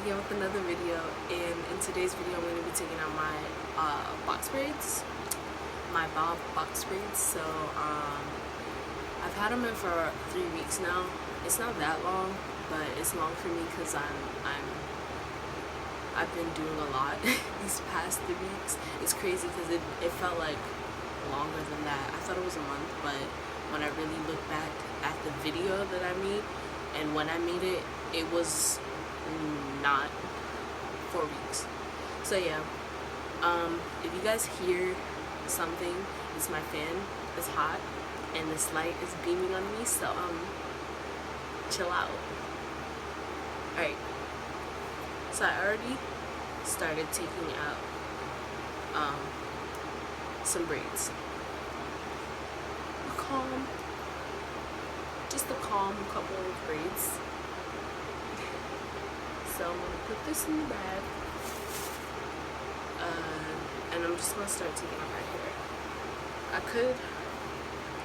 again with another video, and in today's video I'm going to be taking out my box braids, my bob box braids. So I've had them in for 3 weeks now. It's not that long, but it's long for me because I've been doing a lot these past 3 weeks. It's crazy because it felt like longer than that. I thought it was a month, but when I really look back at the video that I made and when I made it, it was not 4 weeks. So yeah, if you guys hear something, it's my fan. It's hot and this light is beaming on me, so chill out. Alright, so I already started taking out some braids. Just a calm couple of braids. So I'm gonna put this in the bag, and I'm just gonna start taking out my hair.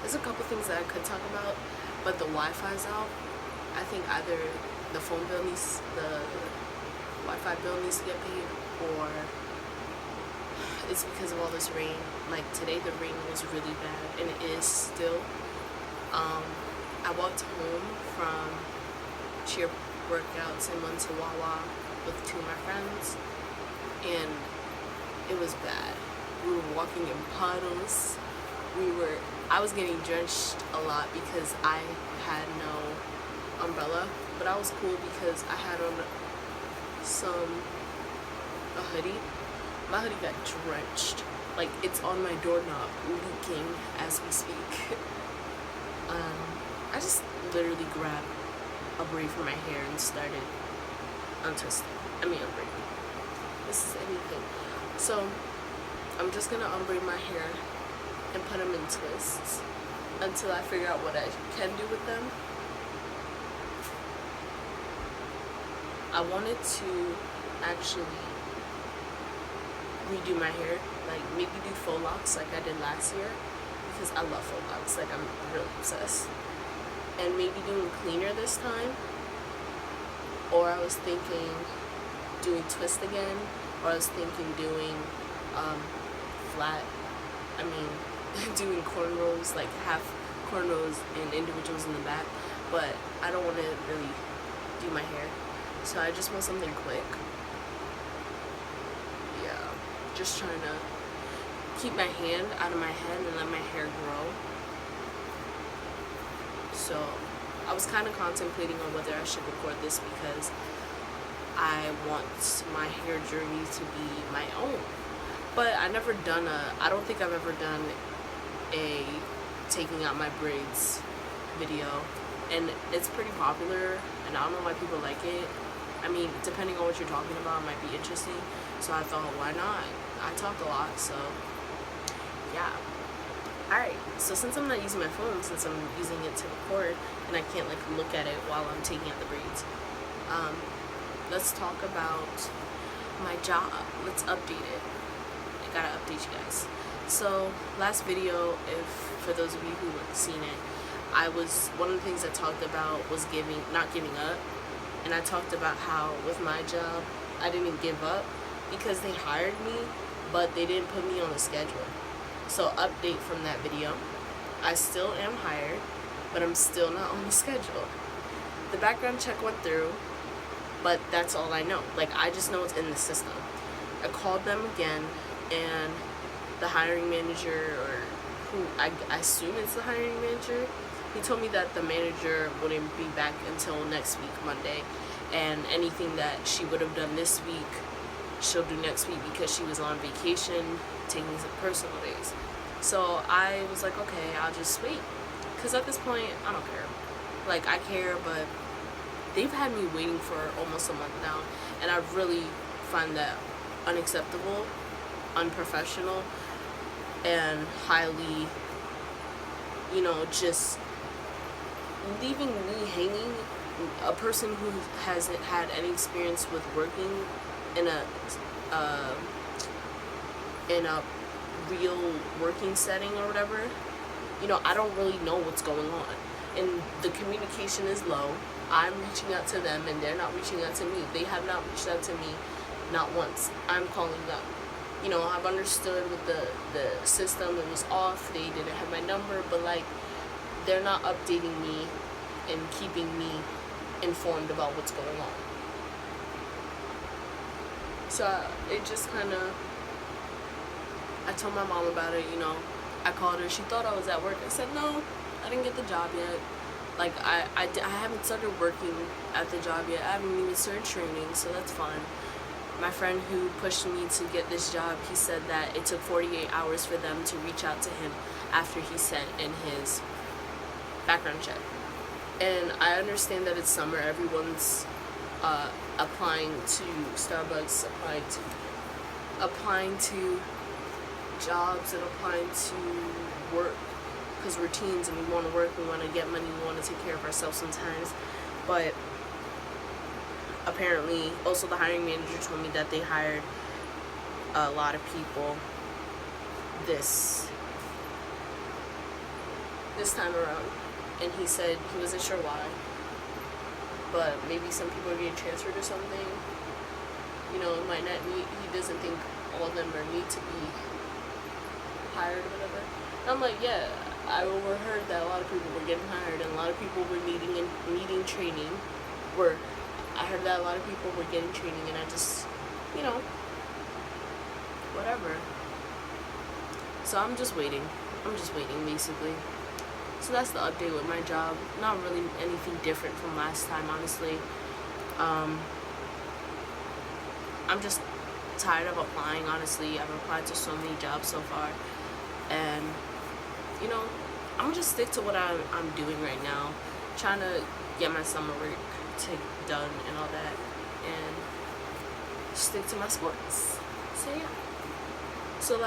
There's a couple things that I could talk about, but the Wi-Fi's out. I think either the phone bill needs, the Wi-Fi bill needs to get paid, or it's because of all this rain. Like today the rain was really bad, and it is still. I walked home from cheer workouts and went to Wawa with 2 of my friends, and it was bad. We were walking in puddles. I was getting drenched a lot because I had no umbrella, but I was cool because I had on a hoodie. My hoodie got drenched. Like, it's on my doorknob, leaking as we speak. I just literally grabbed a braid from my hair and started untwisting. Unbraiding. This is anything. So I'm just gonna unbraid my hair and put them in twists until I figure out what I can do with them. I wanted to actually redo my hair, like maybe do faux locks like I did last year, because I love faux locks. Like, I'm really obsessed. And maybe doing cleaner this time, or I was thinking doing twist again, or I was thinking doing flat, doing cornrows, like half cornrows and individuals in the back, but I don't want to really do my hair, so I just want something quick. Yeah, just trying to keep my hand out of my head and let my hair grow. So I was kind of contemplating on whether I should record this because I want my hair journey to be my own. But I don't think I've ever done a taking out my braids video, and it's pretty popular, and I don't know why people like it. Depending on what you're talking about, it might be interesting. So I thought, why not? I talk a lot, so yeah. Alright, so since I'm not using my phone, since I'm using it to record, and I can't like look at it while I'm taking out the braids, let's talk about my job. Let's update it. I gotta update you guys. So last video, for those of you who have seen it, one of the things I talked about was not giving up, and I talked about how with my job I didn't give up because they hired me, but they didn't put me on the schedule. So update from that video, I still am hired, but I'm still not on the schedule. The background check went through, but that's all I know. Like, I just know it's in the system. I called them again, and the hiring manager, or who I assume it's the hiring manager, he told me that the manager wouldn't be back until next week, Monday, and anything that she would have done this week, she'll do next week because she was on vacation, taking some personal days. So I was like, okay, I'll just wait, because at this point I don't care. Like, I care, but they've had me waiting for almost a month now, and I really find that unacceptable, unprofessional, and highly, just leaving me hanging. A person who hasn't had any experience with working in a real working setting or whatever, I don't really know what's going on, and the communication is low. I'm reaching out to them and they're not reaching out to me. They have not reached out to me, not once. I'm calling them. You know, I've understood with the system, it was off, they didn't have my number, but like, they're not updating me and keeping me informed about what's going on. So it just kind of, I told my mom about it, you know. I called her, she thought I was at work. I said, no, I didn't get the job yet. Like, I haven't started working at the job yet. I haven't even started training, so that's fine. My friend who pushed me to get this job, he said that it took 48 hours for them to reach out to him after he sent in his background check. And I understand that it's summer, everyone's applying to Starbucks, applying to jobs and applying to work, because we're teens and we want to work, we want to get money, we want to take care of ourselves sometimes. But apparently, also the hiring manager told me that they hired a lot of people this time around, and he said he wasn't sure why, but maybe some people are getting transferred or something. You know, it might not need, he doesn't think all of them are need to be hired or whatever. And I'm like, yeah, I overheard that a lot of people were getting hired and a lot of people were needing training. I heard that a lot of people were getting training, and I just, you know, whatever. So I'm just waiting basically. So that's the update with my job. Not really anything different from last time, honestly. I'm just tired of applying, honestly. I've applied to so many jobs so far, and you know, I'm gonna just stick to what I'm doing right now, trying to get my summer work done and all that, and stick to my sports. So yeah. So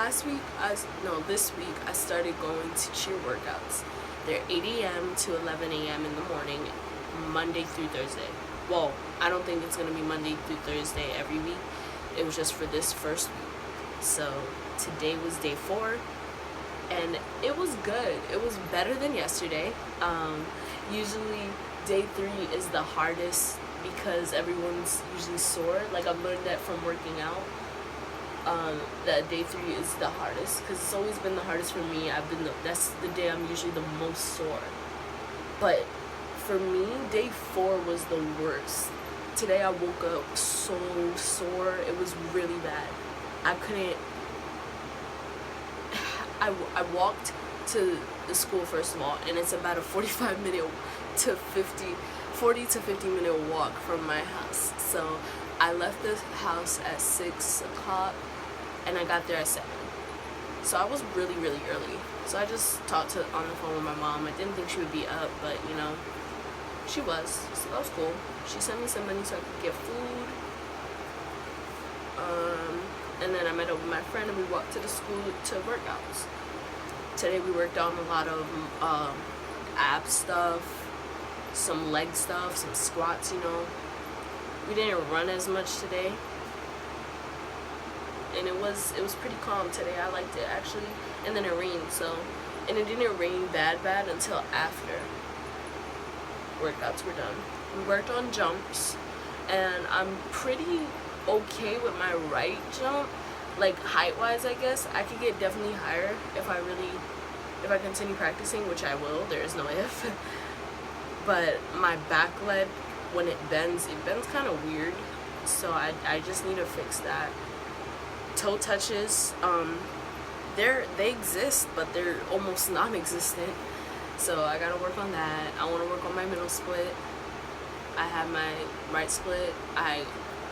this week I started going to cheer workouts. They're 8 a.m. to 11 a.m. in the morning, Monday through Thursday. Well, I don't think it's gonna be Monday through Thursday every week. It was just for this first week. So today was day 4, and it was good. It was better than yesterday. Usually day 3 is the hardest because everyone's usually sore. Like, I've learned that from working out. That day 3 is the hardest because it's always been the hardest for me. That's the day I'm usually the most sore. But for me, day 4 was the worst. Today I woke up so sore. It was really bad. I couldn't. I walked to the school, first of all, and it's about a 40 to 50 minute walk from my house. So I left the house at 6 o'clock and I got there at 7. So I was really early. So I just talked on the phone with my mom. I didn't think she would be up, but you know, she was. So that was cool. She sent me some money so I could get food. And then I met up with my friend and we walked to the school to workouts. Today we worked on a lot of ab stuff, some leg stuff, some squats, you know. We didn't run as much today. And it was pretty calm today. I liked it, actually. And then it rained, and it didn't rain bad until after workouts were done. We worked on jumps, and I'm pretty okay with my right jump. Like, height-wise, I guess I could get definitely higher if I continue practicing, which I will. There is no if. But my back leg, when it bends kind of weird. So I just need to fix that. Toe touches, they exist, but they're almost non-existent. So I gotta work on that. I want to work on my middle split. I have my right split. I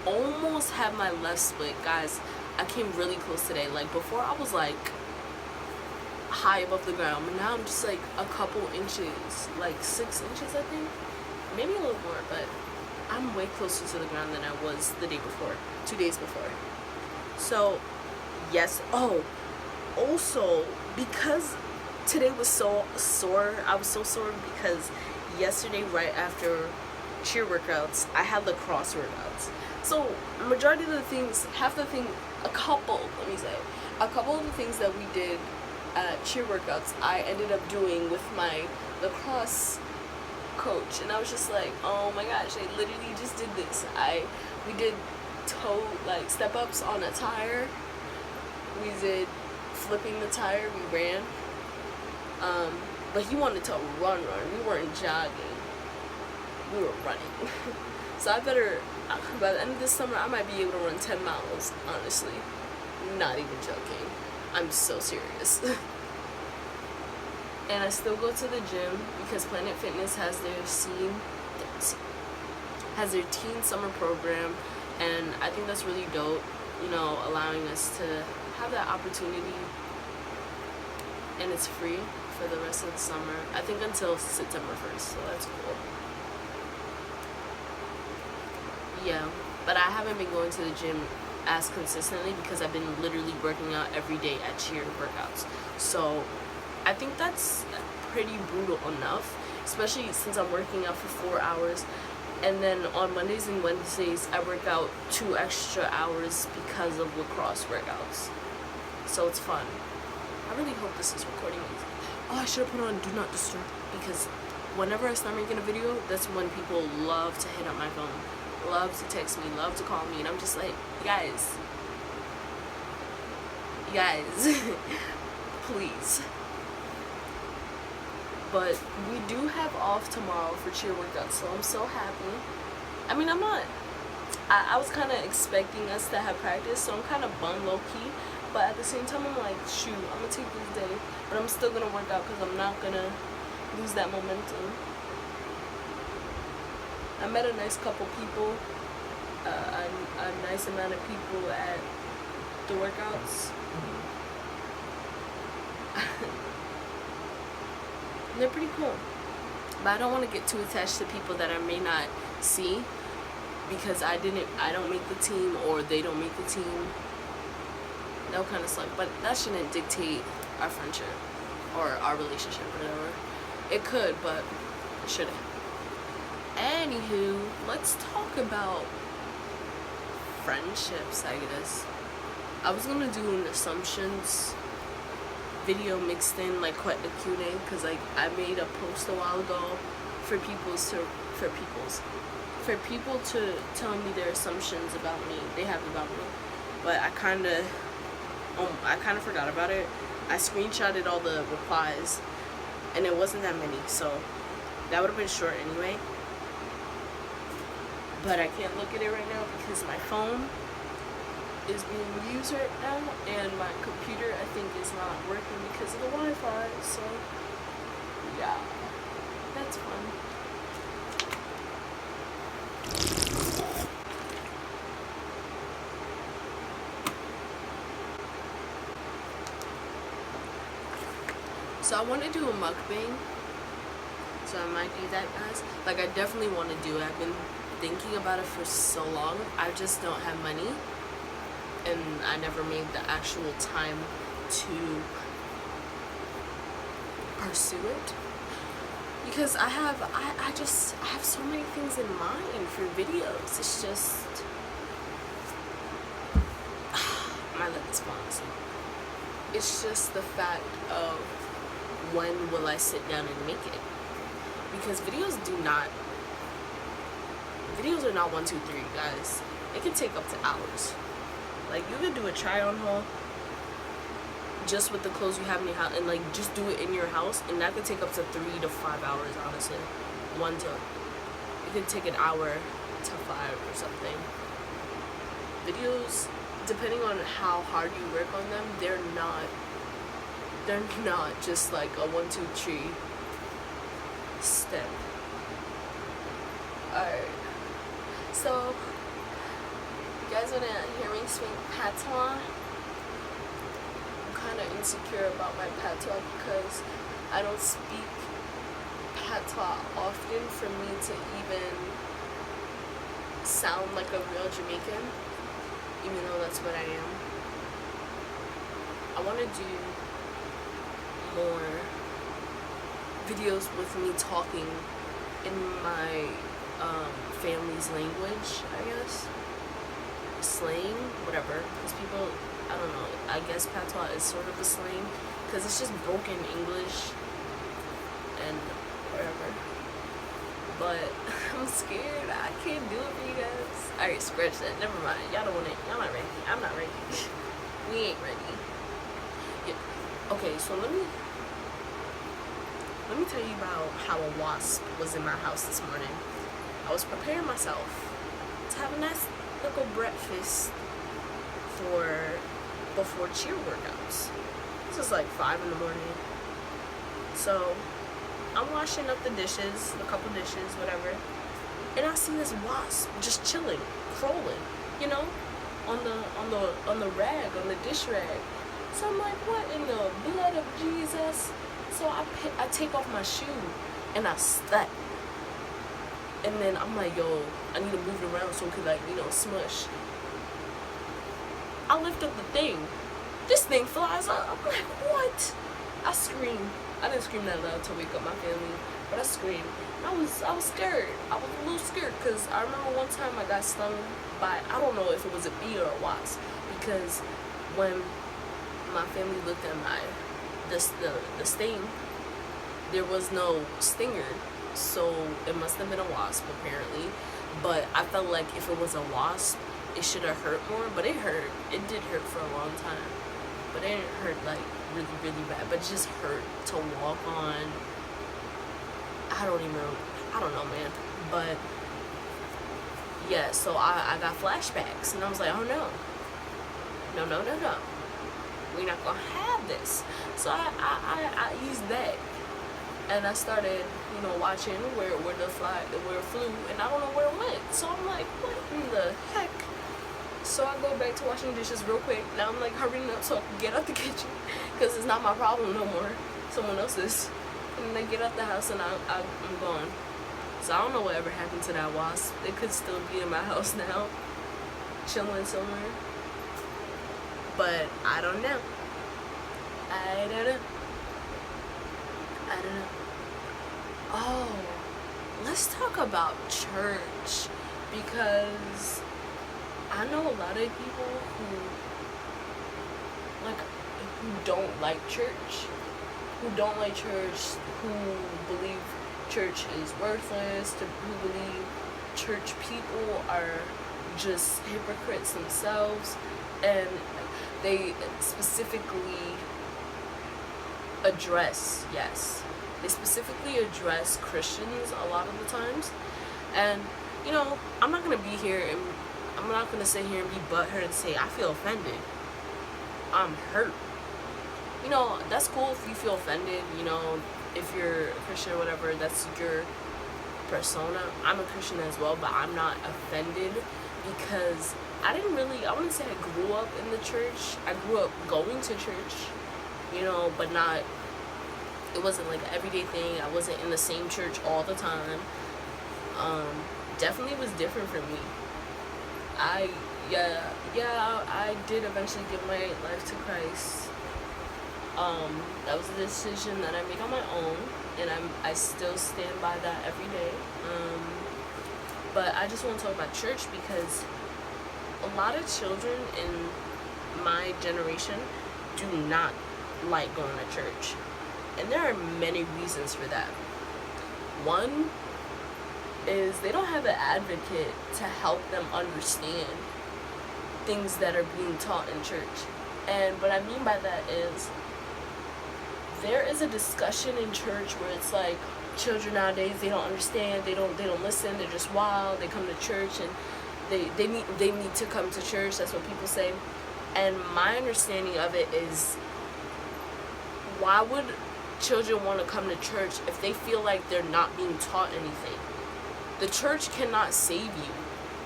almost have my left split, guys. I came really close today. Like, before I was like high above the ground, but now I'm just like a couple inches, like 6 inches, I think, maybe a little more, but I'm way closer to the ground than I was the day before, 2 days before. So yes. Oh, also, because today was so sore, I was so sore because yesterday, right after cheer workouts, I had lacrosse workouts. So majority of the things, a couple of the things that we did at cheer workouts, I ended up doing with my lacrosse coach, and I was just like, oh my gosh, I literally just did this. We did toe, like, step ups on a tire. We did flipping the tire. We ran. But he wanted to run. We weren't jogging. We were running. So I better, by the end of this summer, I might be able to run 10 miles, honestly. Not even joking. I'm so serious. And I still go to the gym because Planet Fitness has their teen summer program, and I think that's really dope, you know, allowing us to have that opportunity, and it's free for the rest of the summer. I think until September 1st, so that's cool. Yeah, but I haven't been going to the gym as consistently because I've been literally working out every day at cheer workouts. So I think that's pretty brutal enough, especially since I'm working out for 4 hours, and then on Mondays and Wednesdays I work out 2 extra hours because of lacrosse workouts. So it's fun. I really hope this is recording. Oh, I should have put on Do Not Disturb, because whenever I start making a video, that's when people love to hit up my phone, love to text me, love to call me, and I'm just like, guys, please. But we do have off tomorrow for cheer workouts, so I'm so happy. I mean, I'm not, I was kind of expecting us to have practice, so I'm kind of bummed low-key, but at the same time, I'm like, shoot, I'm going to take this day, but I'm still going to work out because I'm not going to lose that momentum. I met a nice couple people, a nice amount of people at the workouts. They're pretty cool, but I don't want to get too attached to people that I may not see because I don't make the team, or they don't make the team. That would kind of suck, but that shouldn't dictate our friendship or our relationship or whatever. It could, but it shouldn't. Anywho, let's talk about friendships, I guess. I was gonna do an assumptions video mixed in, like, quite the Q&A, because, like, I made a post a while ago for people to tell me their assumptions about me, they have about me, but I kind of forgot about it. I screenshotted all the replies, and it wasn't that many, so that would have been short anyway. But I can't look at it right now because my phone is being used right now, and my computer, I think, is not working because of the Wi-Fi, so yeah, that's fun. So I want to do a mukbang, so I might do that, guys. Like, I definitely want to do it. I've been thinking about it for so long. I just don't have money, and I never made the actual time to pursue it because I have so many things in mind for videos. It's just my lip is falling. It's just the fact of when will I sit down and make it, because videos are not 1, 2, 3, guys. It can take up to hours. Like, you could do a try on haul just with the clothes you have in your house, and like just do it in your house, and that could take up to 3 to 5 hours, honestly. It could take an hour to 5 or something. Videos, depending on how hard you work on them, they're not just like a 1, 2, 3 step. Alright, so you guys want to hear me speak patois? I'm kind of insecure about my patois because I don't speak patois often for me to even sound like a real Jamaican, even though that's what I am. I want to do more videos with me talking in my family's language, I guess. Slang, whatever, because people, I don't know, I guess patois is sort of a slang because it's just broken English and whatever. but I'm scared. I can't do it for you guys. Alright, scratch that. Never mind. Y'all don't want it. Y'all not ready. I'm not ready. We ain't ready. Yeah. Okay, so let me tell you about how a wasp was in my house this morning. I was preparing myself to have a nice little breakfast before cheer workouts. This is like 5 in the morning. So I'm washing up the dishes, a couple dishes, whatever, and I see this wasp just chilling, crawling, you know, on the rag, on the dish rag. So I'm like, what in the blood of Jesus? So I take off my shoe and I step. And then I'm like, yo, I need to move it around so it could, like, you know, smush. I lift up the thing. This thing flies up. I'm like, what? I scream. I didn't scream that loud to wake up my family, but I screamed. I was scared. I was a little scared because I remember one time I got stung by, I don't know if it was a bee or a wasp, because when my family looked at the sting, there was no stinger, so it must have been a wasp apparently. But I felt like if it was a wasp, it should have hurt more, but it hurt. It did hurt for a long time, but it didn't hurt like really, really bad, but it just hurt to walk on. I don't know, man. But yeah, so I got flashbacks, and I was like, oh no, we're not gonna have this. So I eased back, and I started, you know, watching where it flew, and I don't know where it went. So I'm like, what in the heck? So I go back to washing dishes real quick. Now I'm like hurrying up so I can get out the kitchen, because it's not my problem no more, someone else's. And they get out the house and I'm gone. So I don't know whatever happened to that wasp. It could still be in my house now, chilling somewhere. But I don't know. I don't know. Oh, let's talk about church, because I know a lot of people who don't like church, who believe church is worthless, who believe church people are just hypocrites themselves, and they specifically address Christians a lot of the times. And you know, I'm not gonna be here and I'm not gonna sit here and be butthurt and say I feel offended. I'm hurt. You know, that's cool if you feel offended, you know, if you're a Christian or whatever, that's your persona. I'm a Christian as well, but I'm not offended, because I wouldn't say I grew up in the church. I grew up going to church, you know, but it wasn't like an everyday thing. I wasn't in the same church all the time. Definitely was different for me. I did eventually give my life to Christ. That was a decision that I made on my own, and I still stand by that every day. But I just want to talk about church, because a lot of children in my generation do not like going to church, and there are many reasons for that. One is they don't have an advocate to help them understand things that are being taught in church. And what I mean by that is, there is a discussion in church where it's like, children nowadays, they don't understand, they don't listen, they're just wild, they come to church and they need to come to church. That's what people say. And my understanding of it is, why would children want to come to church if they feel like they're not being taught anything? The church cannot save you.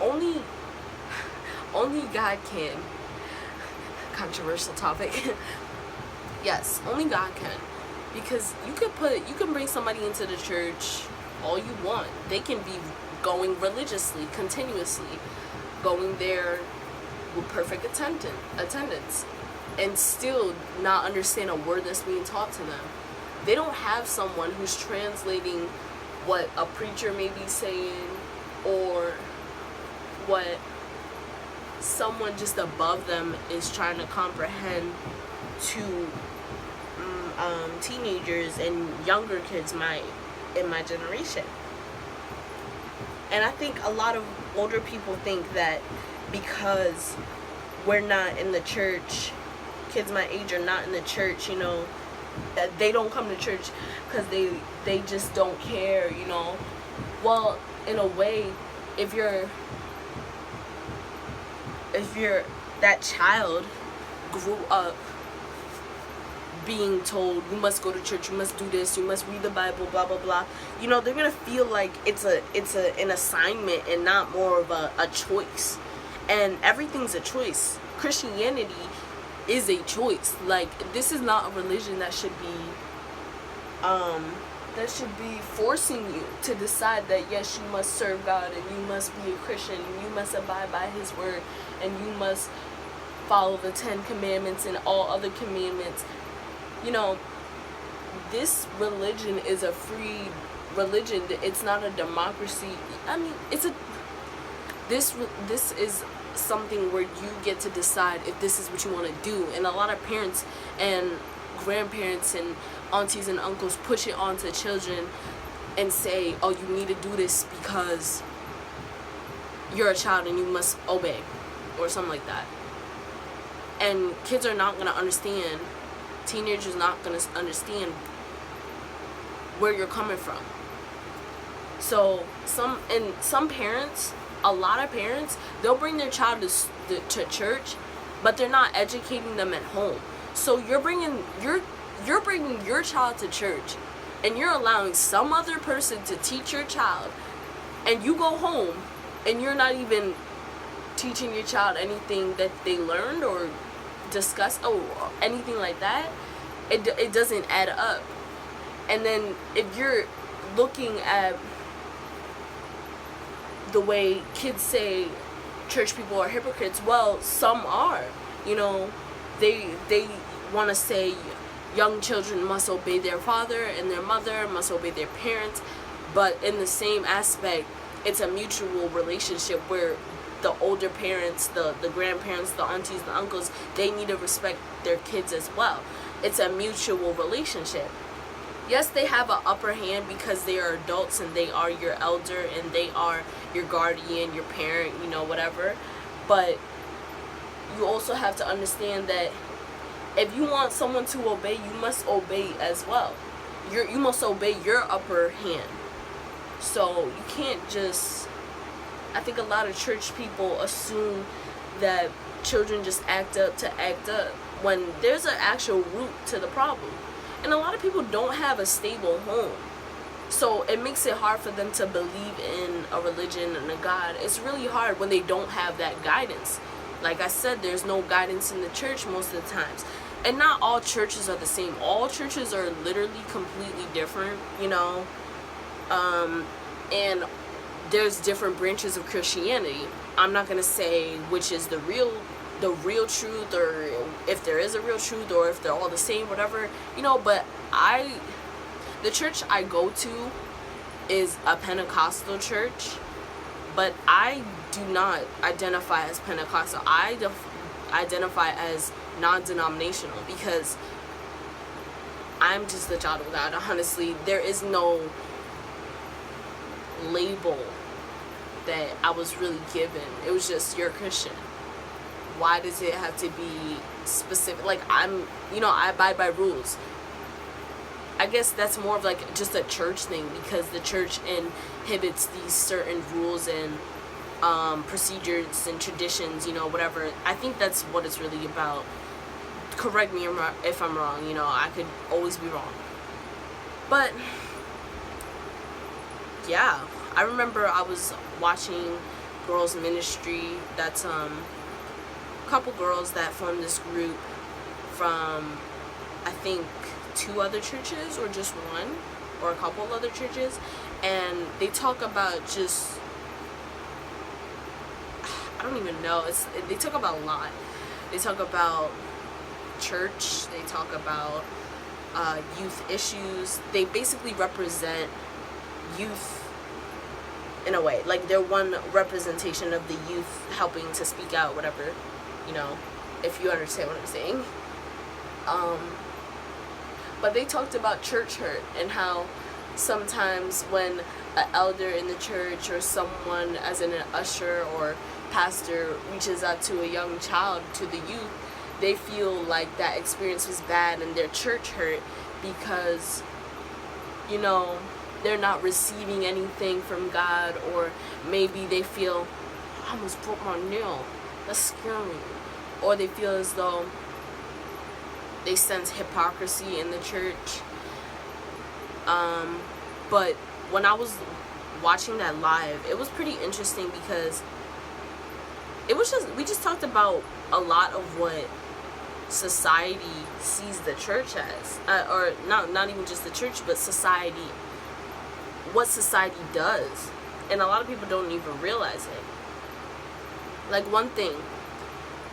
Only God can. Controversial topic. Yes, only God can. Because you can bring somebody into the church all you want. They can be going religiously, continuously, going there with perfect attendance, and still not understand a word that's being taught to them. They don't have someone who's translating what a preacher may be saying, or what someone just above them is trying to comprehend to teenagers and younger kids in my generation. And I think a lot of older people think that because we're not in the church, kids my age are not in the church, you know, that they don't come to church because they just don't care, you know. Well, in a way, if you're that child grew up being told you must go to church, you must do this, you must read the Bible, blah blah blah, you know, they're gonna feel like it's an assignment and not more of a choice. And everything's a choice. Christianity is a choice. Like, this is not a religion that should be forcing you to decide that yes, you must serve God and you must be a Christian and you must abide by his word and you must follow the 10 commandments and all other commandments. You know, this religion is a free religion. It's not a democracy. I mean, this is something where you get to decide if this is what you want to do. And a lot of parents and grandparents and aunties and uncles push it onto children and say, oh, you need to do this because you're a child and you must obey, or something like that. And kids are not going to understand, teenagers not going to understand where you're coming from. So some parents, a lot of parents, they'll bring their child to church, but they're not educating them at home. So you're bringing your child to church, and you're allowing some other person to teach your child, and you go home and you're not even teaching your child anything that they learned or discussed or anything like that. It doesn't add up. And then if you're looking at the way kids say church people are hypocrites, well, some are. You know, they want to say young children must obey their father and their mother, must obey their parents, but in the same aspect, it's a mutual relationship where the older parents, the grandparents, the aunties, the uncles, they need to respect their kids as well. It's a mutual relationship. Yes, they have an upper hand because they are adults and they are your elder and they are your guardian, your parent, you know, whatever. But you also have to understand that if you want someone to obey, you must obey as well. You must obey your upper hand. So you can't just... I think a lot of church people assume that children just act up to act up when there's an actual root to the problem. And a lot of people don't have a stable home. So it makes it hard for them to believe in a religion and a God. It's really hard when they don't have that guidance. Like I said, there's no guidance in the church most of the times. And not all churches are the same. All churches are literally completely different, you know. And there's different branches of Christianity. I'm not going to say which is the real truth, or if there is a real truth, or if they're all the same, whatever, you know. But the church I go to is a Pentecostal church, but I do not identify as Pentecostal. I identify as non-denominational because I'm just a child of God. Honestly, there is no label that I was really given. It was just, you're a Christian. Why does it have to be specific? Like, I abide by rules. I guess that's more of like just a church thing, because the church inhibits these certain rules and procedures and traditions, you know, whatever. I think that's what it's really about. Correct me if I'm wrong, you know, I could always be wrong. But yeah, I remember I was watching Girls Ministry. That's a couple girls that formed this group from, I think, 2 other churches, or just one, or a couple of other churches, and they talk about just, I don't even know, they talk about a lot. They talk about church, they talk about youth issues. They basically represent youth in a way, like they're one representation of the youth helping to speak out, whatever, you know, if you understand what I'm saying. But they talked about church hurt and how sometimes when an elder in the church or someone as an usher or pastor reaches out to a young child, to the youth, they feel like that experience was bad and their church hurt because, you know, they're not receiving anything from God, or maybe they feel, I almost broke my nail, that's scary, or they feel as though they sense hypocrisy in the church. But when I was watching that live, it was pretty interesting because we just talked about a lot of what society sees the church as, or not even just the church, but society, what society does, and a lot of people don't even realize it. Like, one thing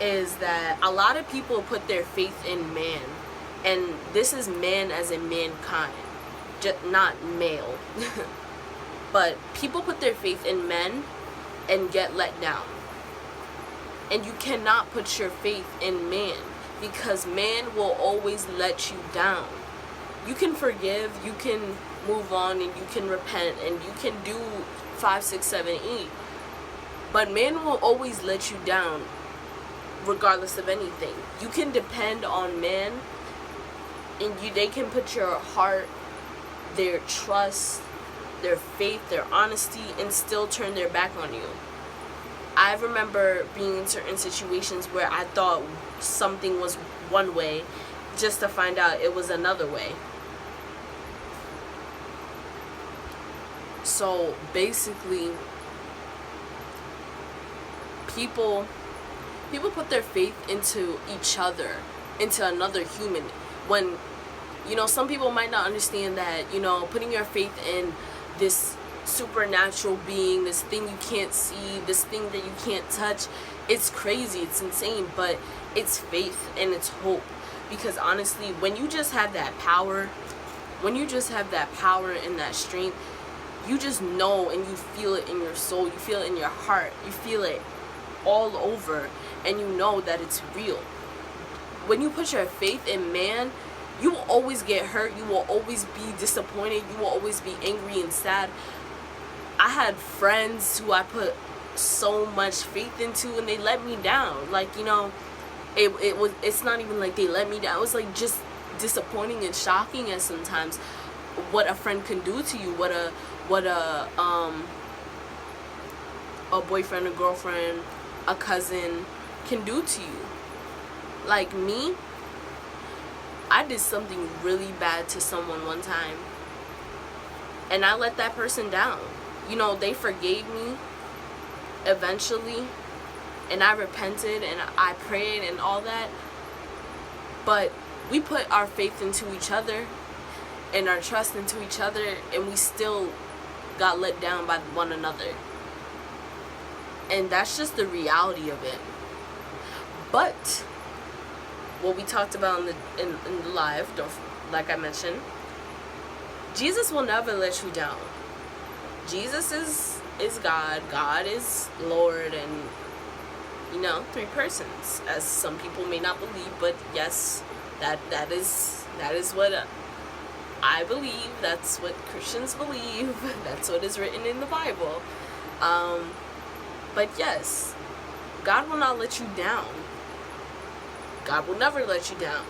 is that a lot of people put their faith in man, and this is man as in mankind, just not male. But people put their faith in men and get let down. And you cannot put your faith in man, because man will always let you down. You can forgive, you can move on, and you can repent, and you can do 5, 6, 7, 8. But man will always let you down, regardless of anything. You can depend on man, and they can put your heart, their trust, their faith, their honesty, and still turn their back on you. I remember being in certain situations where I thought something was one way, just to find out it was another way. So basically, people put their faith into each other, into another human, when, you know, some people might not understand that, you know, putting your faith in this supernatural being, this thing you can't see, this thing that you can't touch, it's crazy, it's insane, but it's faith and it's hope. Because honestly, when you just have that power, and that strength, you just know, and you feel it in your soul, you feel it in your heart, you feel it all over, and you know that it's real. When you put your faith in man, you will always get hurt, you will always be disappointed, you will always be angry and sad. I had friends who I put so much faith into, and they let me down. Like, you know, it's not even like they let me down, it was like just disappointing and shocking as sometimes what a friend can do to you, what a boyfriend, a girlfriend, a cousin can do to you. Like me, I did something really bad to someone one time, and I let that person down. You know, they forgave me eventually, and I repented and I prayed and all that, but we put our faith into each other and our trust into each other, and we still got let down by one another. And that's just the reality of it. But what we talked about in the live, like I mentioned, Jesus will never let you down. Jesus is God. God is Lord, and, you know, 3 persons, as some people may not believe, but yes, that is what I believe. That's what Christians believe. That's what is written in the Bible. But yes, God will not let you down. God will never let you down.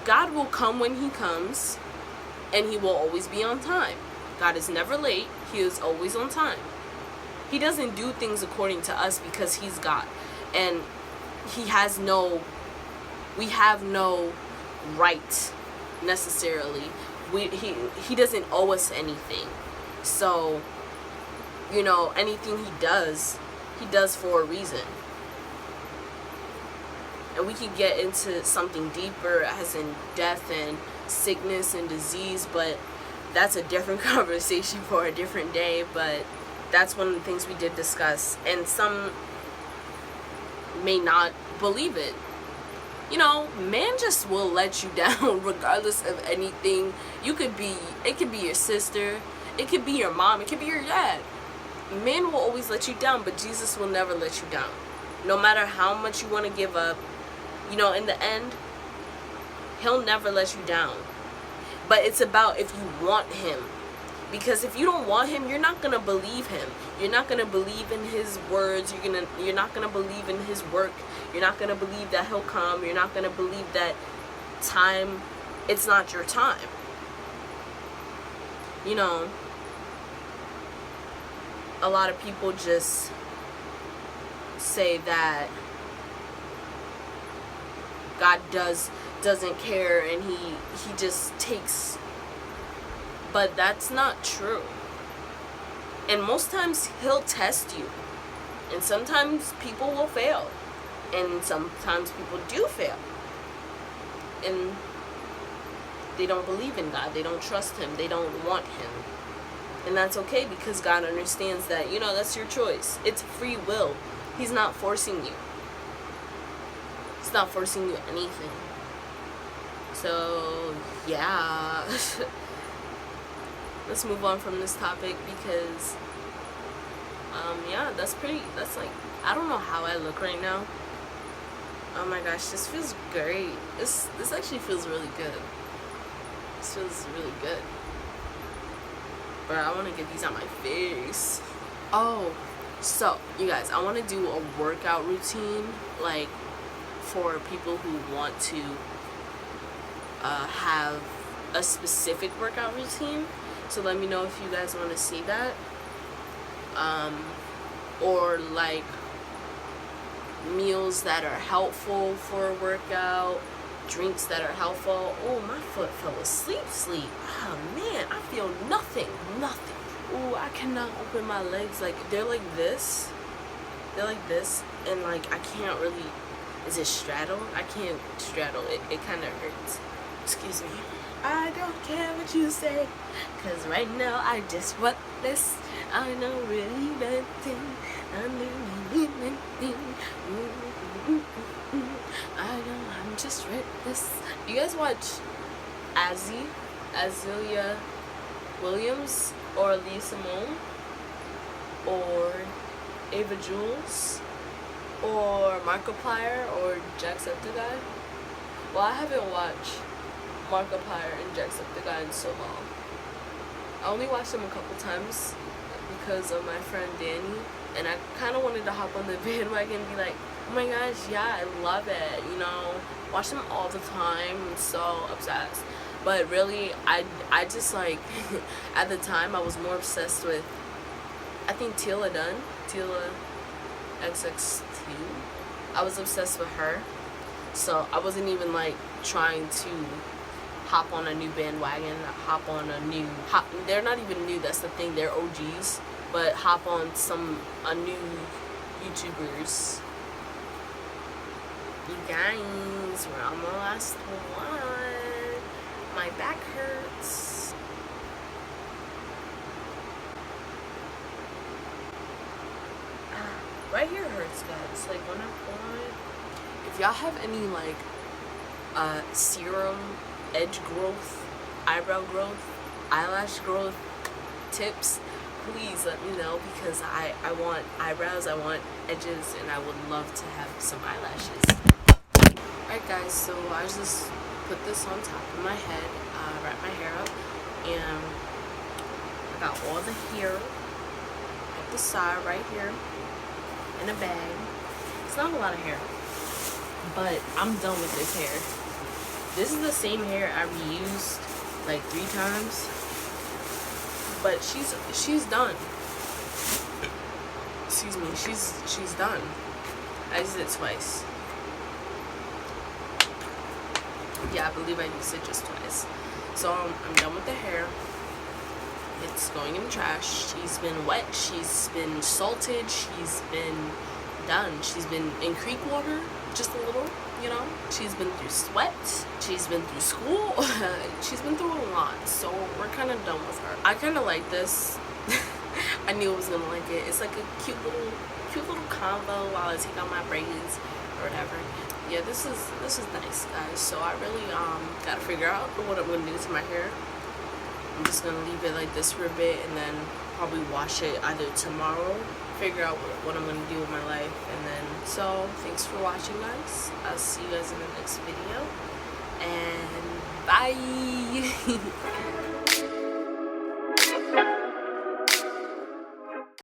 God will come when he comes, and he will always be on time. God is never late. He is always on time. He doesn't do things according to us because he's God. And we have no right necessarily. He doesn't owe us anything. So, you know, anything he does for a reason. And we could get into something deeper, as in death and sickness and disease, but that's a different conversation for a different day. But that's one of the things we did discuss, and some may not believe it. You know, man just will let you down regardless of anything. It could be your sister, it could be your mom, it could be your dad. Man will always let you down, but Jesus will never let you down. No matter how much you want to give up, you know, in the end, he'll never let you down. But it's about if you want him. Because if you don't want him, you're not gonna believe him. You're not gonna believe in his words. You're not gonna believe in his work. You're not gonna believe that he'll come. You're not gonna believe that time, it's not your time. You know, a lot of people just say that God doesn't care and he just takes, but that's not true. And most times he'll test you, and sometimes people will fail, and sometimes people do fail, and they don't believe in God, they don't trust him, they don't want him. And that's okay, because God understands that, you know, that's your choice. It's free will. He's not forcing you. He's not forcing you anything. So, yeah. Let's move on from this topic, because, yeah, that's like, I don't know how I look right now. Oh my gosh, this feels great. This actually feels really good. This feels really good. But I want to get these on my face. Oh, so you guys, I want to do a workout routine, like for people who want to have a specific workout routine. So let me know if you guys want to see that, or like meals that are helpful for a workout, drinks that are helpful. Oh, my foot fell asleep. Oh man, I feel nothing. Oh, I cannot open my legs. Like, they're like this, and like I can't really, is it straddle? I can't straddle it. It kind of hurts. Excuse me. I don't care what you say, cause right now I just want this. I know really nothing. I know nothing. I know I'm just reckless. You guys watch Azealia Williams or Lee Simone or Ava Jules or Markiplier or Jacksepticeye? Well, I haven't watched Markiplier and Jacksepticeye in so long. I only watched them a couple times because of my friend Danny, and I kind of wanted to hop on the bandwagon and be like, oh my gosh, yeah, I love it, you know, watch them all the time. I'm so obsessed. But really, I just like, at the time, I was more obsessed with, I think Tila XX2. I was obsessed with her. So I wasn't even like trying to hop on a new bandwagon, they're not even new, that's the thing, they're OGs, but hop on a new YouTubers. You guys, we're on the last one. My back hurts. Right here hurts, guys. Like when I pull it. If y'all have any like serum, edge growth, eyebrow growth, eyelash growth tips, please let me know, because I want eyebrows, I want edges, and I would love to have some eyelashes. Alright guys, so I just put this on top of my head, wrap my hair up, and I got all the hair at the side right here in a bag. It's not a lot of hair, but I'm done with this hair. This is the same hair I reused like 3 times, but she's done. Excuse me, she's done. I used it twice. Yeah, I believe I used it just twice. So I'm done with the hair. It's going in the trash. She's been wet. She's been salted. She's been done. She's been in creek water, just a little, you know. She's been through sweat. She's been through school. She's been through a lot. So we're kind of done with her. I kind of like this. I knew I was gonna like it. It's like a cute little combo while I take out my braids or whatever. Yeah, this is nice, guys. So I really gotta figure out what I'm gonna do to my hair. I'm just gonna leave it like this for a bit, and then probably wash it either tomorrow. Figure out what I'm gonna do with my life, and then so thanks for watching, guys. I'll see you guys in the next video, and bye.